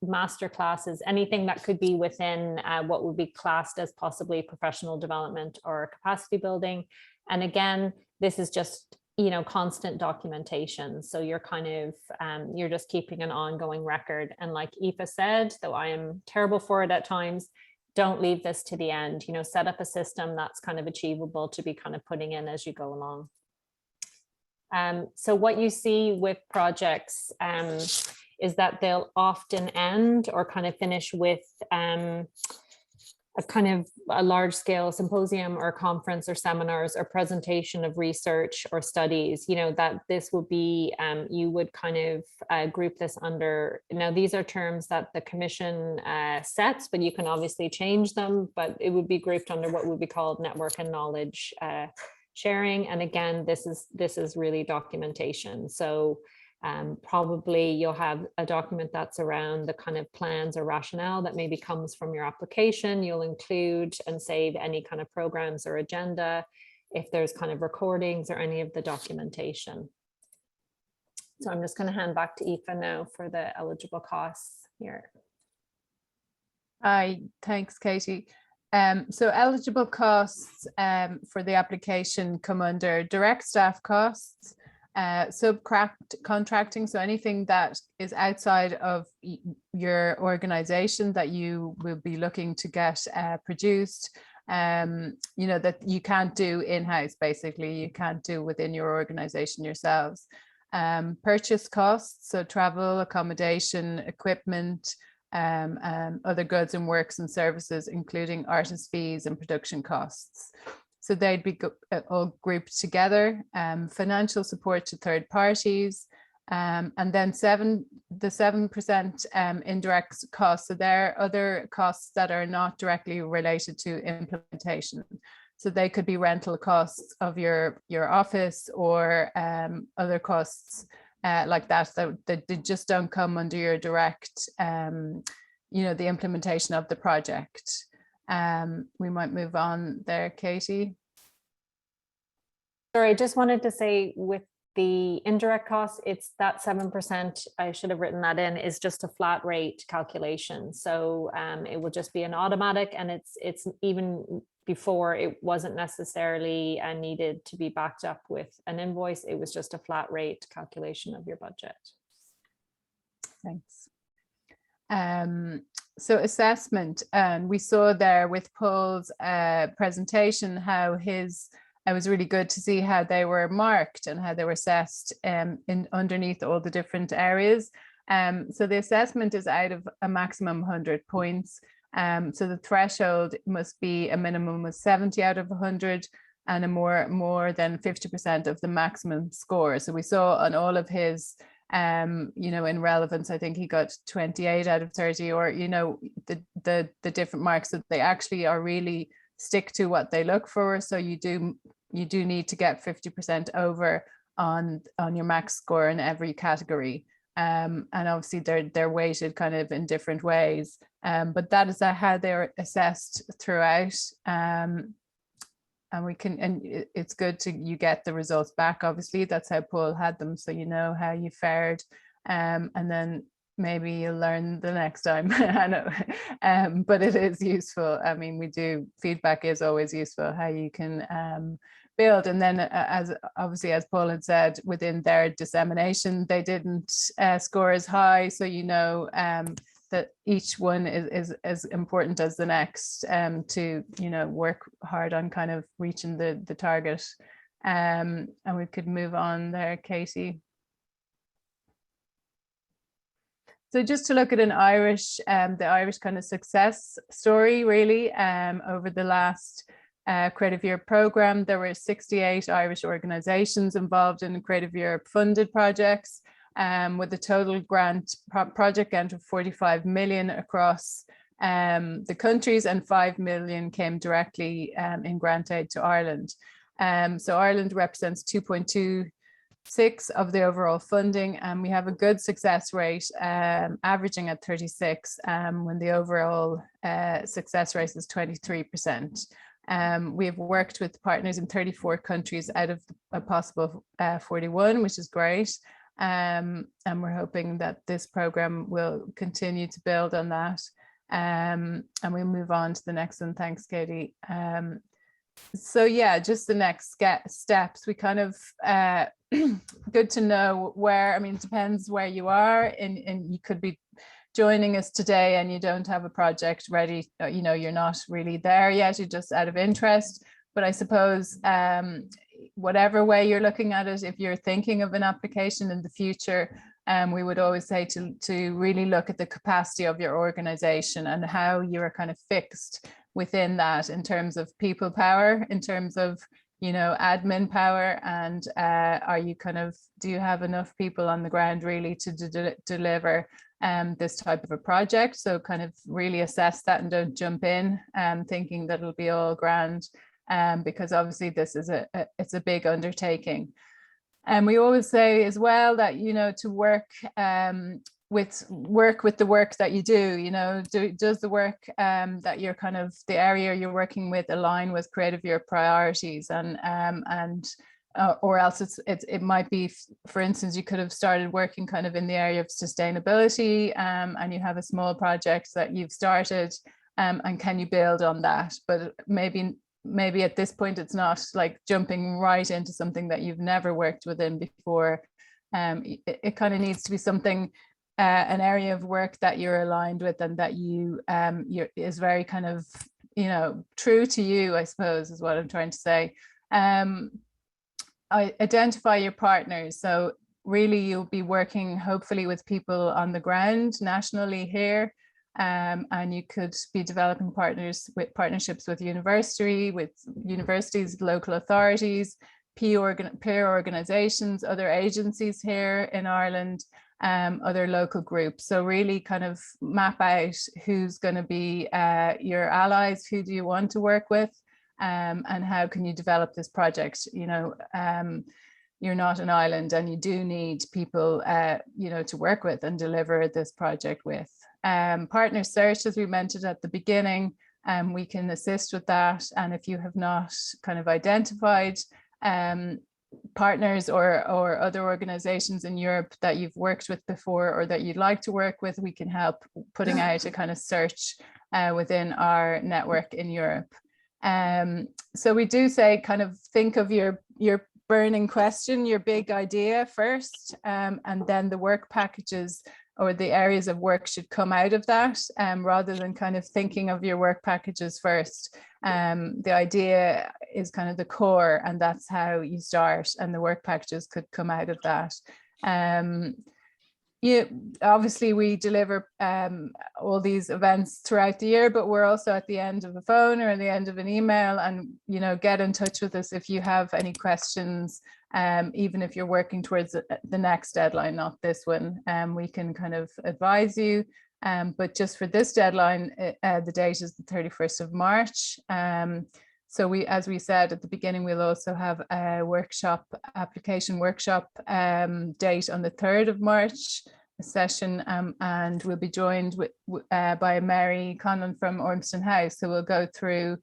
master classes, anything that could be within what would be classed as possibly professional development or capacity building. And again, this is just, you know, constant documentation. So you're kind of, you're just keeping an ongoing record. And like Aoife said, though I am terrible for it at times, don't leave this to the end, you know, set up a system that's kind of achievable to be kind of putting in as you go along. So what you see with projects is that they'll often end or kind of finish with a kind of a large scale symposium or conference or seminars or presentation of research or studies, you know, that this will be, you would kind of group this under, now these are terms that the commission sets, but you can obviously change them, but it would be grouped under what would be called network and knowledge sharing. And again, this is really documentation. So probably you'll have a document that's around the kind of plans or rationale that maybe comes from your application. You'll include and save any kind of programs or agenda, if there's kind of recordings or any of the documentation. So I'm just going to hand back to Aoife now for the eligible costs here. Hi, thanks, Katie. So eligible costs for the application come under direct staff costs, subcontracting, so anything that is outside of your organization that you will be looking to get produced, you know, that you can't do in-house, basically you can't do within your organization yourselves. Purchase costs, so travel, accommodation, equipment, other goods and works and services, including artist fees and production costs. So they'd be all grouped together. Financial support to third parties, and then the 7% indirect costs. So there are other costs that are not directly related to implementation. So they could be rental costs of your office or other costs like that they just don't come under your direct, you know, the implementation of the project. We might move on there, Katie. Sorry, I just wanted to say with the indirect costs, it's that 7%, I should have written that in, is just a flat rate calculation. So it will just be an automatic, and it's even before it wasn't necessarily needed to be backed up with an invoice. It was just a flat rate calculation of your budget. Thanks. So assessment, and we saw there with Paul's presentation how it was really good to see how they were marked and how they were assessed in underneath all the different areas. So the assessment is out of a maximum 100 points. So the threshold must be a minimum of 70 out of 100 and a more than 50% of the maximum score. So we saw on all of his in relevance, I think he got 28 out of 30, or the different marks that they actually are really stick to what they look for. So you do need to get 50% over on your max score in every category. And obviously they're weighted kind of in different ways, but that is how they're assessed throughout. And it's good you get the results back. Obviously, that's how Paul had them, so you know how you fared, and then maybe you'll learn the next time. I know, but it is useful. I mean, feedback is always useful, how you can build. And then as Paul had said, within their dissemination, they didn't score as high, so that each one is as important as the next, to work hard on kind of reaching the target. And we could move on there, Katie. So just to look at the Irish kind of success story, really, over the last Creative Europe programme, there were 68 Irish organisations involved in Creative Europe funded projects, with a total project grant of 45 million across the countries, and 5 million came directly in grant aid to Ireland. So Ireland represents 2.26 of the overall funding, and we have a good success rate, averaging at 36, when the overall success rate is 23%. We have worked with partners in 34 countries out of a possible 41, which is great. And we're hoping that this program will continue to build on that. And we'll move on to the next one. Thanks, Katie. So yeah, just the next steps. We kind of good to know where. I mean, it depends where you are, and you could be joining us today and you don't have a project ready. You're not really there yet. You're just out of interest. But I suppose whatever way you're looking at it, if you're thinking of an application in the future, we would always say to really look at the capacity of your organization and how you're kind of fixed within that, in terms of people power, in terms of admin power, and do you have enough people on the ground really to deliver this type of a project? So kind of really assess that and don't jump in thinking that it'll be all grand. Because obviously this is it's a big undertaking. And we always say as well that, to work with the work that you do, does the work that you're kind of, the area you're working with align with Creative Europe priorities, or else it might be, for instance, you could have started working kind of in the area of sustainability, and you have a small project that you've started, and can you build on that? But maybe at this point it's not like jumping right into something that you've never worked within before. It kind of needs to be something, an area of work that you're aligned with, and that is very kind of true to you, I suppose, is what I'm trying to say. Identify your partners. So really you'll be working hopefully with people on the ground nationally here. And you could be developing partnerships with universities, local authorities, peer organizations, other agencies here in Ireland, other local groups. So really kind of map out who's going to be your allies, who do you want to work with, and how can you develop this project? You're not an island, and you do need people to work with and deliver this project with. Partner search, as we mentioned at the beginning, we can assist with that. And if you have not kind of identified partners or other organizations in Europe that you've worked with before, or that you'd like to work with, we can help putting out a kind of search within our network in Europe. So we do say kind of think of your burning question, your big idea first, and then the work packages or the areas of work should come out of that, rather than kind of thinking of your work packages first. The idea is kind of the core, and that's how you start, and the work packages could come out of that. Yeah, obviously we deliver all these events throughout the year, but we're also at the end of a phone or at the end of an email, and get in touch with us if you have any questions, even if you're working towards the next deadline, not this one. We can kind of advise you, but just for this deadline, the date is the 31st of March. So as we said at the beginning, we'll also have a application workshop date on the 3rd of March, a session, and we'll be joined by Mary Conlon from Ormston House, who will go through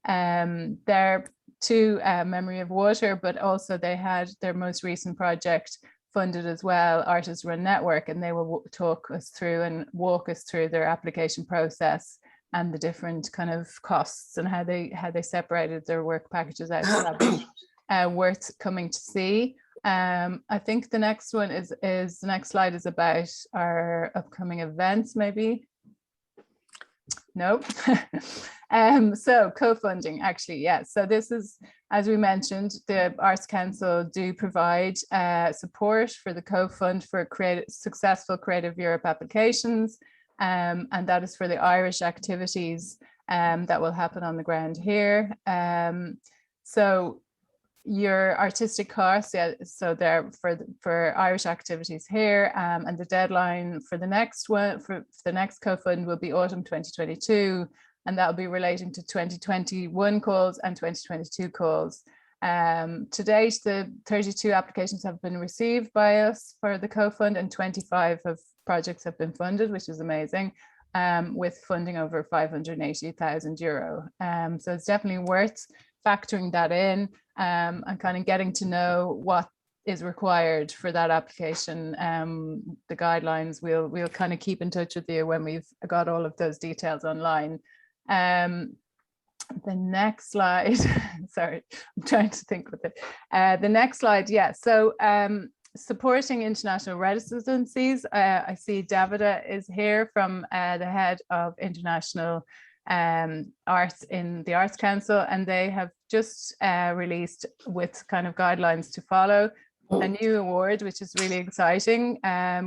their Memory of Water, but also they had their most recent project funded as well, Artists Run Network, and they will talk us through and walk us through their application process and the different kind of costs and how they separated their work packages out. So that'd be worth coming to see. I think the next one is the next slide is about our upcoming events, maybe. No. So co-funding, actually, yeah. So this is, as we mentioned, the Arts Council do provide support for the co-fund for successful Creative Europe applications. And that is for the Irish activities that will happen on the ground here. So your artistic costs, yeah, so they're for Irish activities here, and the deadline for the next one, for the next co-fund, will be autumn 2022, and that will be relating to 2021 calls and 2022 calls. To date, the 32 applications have been received by us for the co-fund, and 25 projects have been funded, which is amazing, with funding over €580,000. So it's definitely worth factoring that in, and kind of getting to know what is required for that application. The guidelines, we'll kind of keep in touch with you when we've got all of those details online. The next slide, sorry, I'm trying to think with it. The next slide, yeah, so supporting international residencies. I see Davida is here from the head of international arts in the Arts Council, and they have just released, with kind of guidelines to follow, a new award, which is really exciting,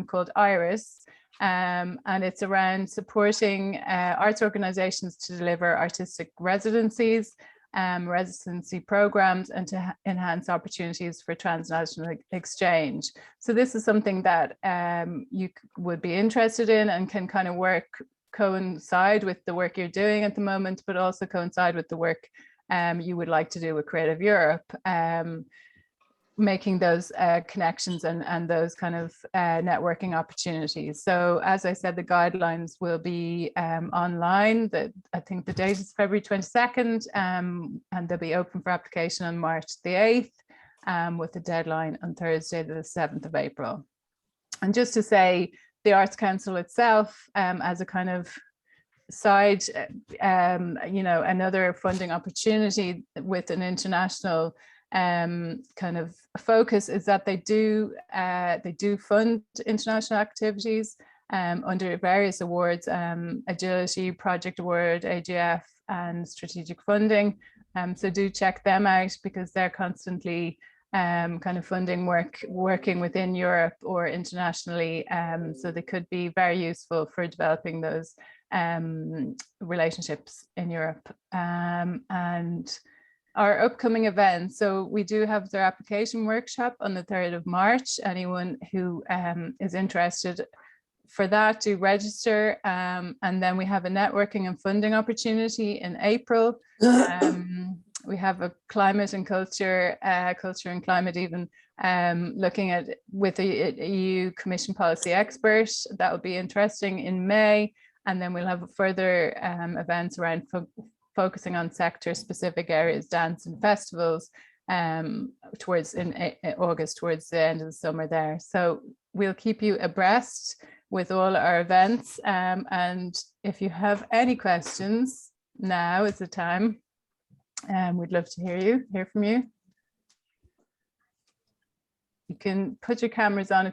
called IRIS. And it's around supporting arts organizations to deliver artistic residencies, residency programs, and to enhance opportunities for transnational exchange. So this is something that you would be interested in and can kind of coincide with the work you're doing at the moment, but also coincide with the work you would like to do with Creative Europe, making those connections and those kind of networking opportunities. So as I said, the guidelines will be online. I think the date is February 22nd, and they'll be open for application on March the 8th, with the deadline on Thursday, the 7th of April. And just to say, the Arts Council itself, as a kind of side, another funding opportunity with an international kind of focus, is that they do fund international activities under various awards, Agility, Project Award, AGF, and Strategic Funding. So do check them out, because they're constantly kind of funding working within Europe or internationally. So they could be very useful for developing those relationships in Europe. And our upcoming events, so we do have their application workshop on the 3rd of March. Anyone who is interested for that, do register. And then we have a networking and funding opportunity in April. We have a climate and culture and climate even, looking at with a EU Commission policy expert. That will be interesting in May. And then we'll have further events around focusing on sector specific areas, dance and festivals, towards in August, towards the end of the summer there. So we'll keep you abreast with all our events. And if you have any questions, now is the time. We'd love to hear from you. You can put your cameras on if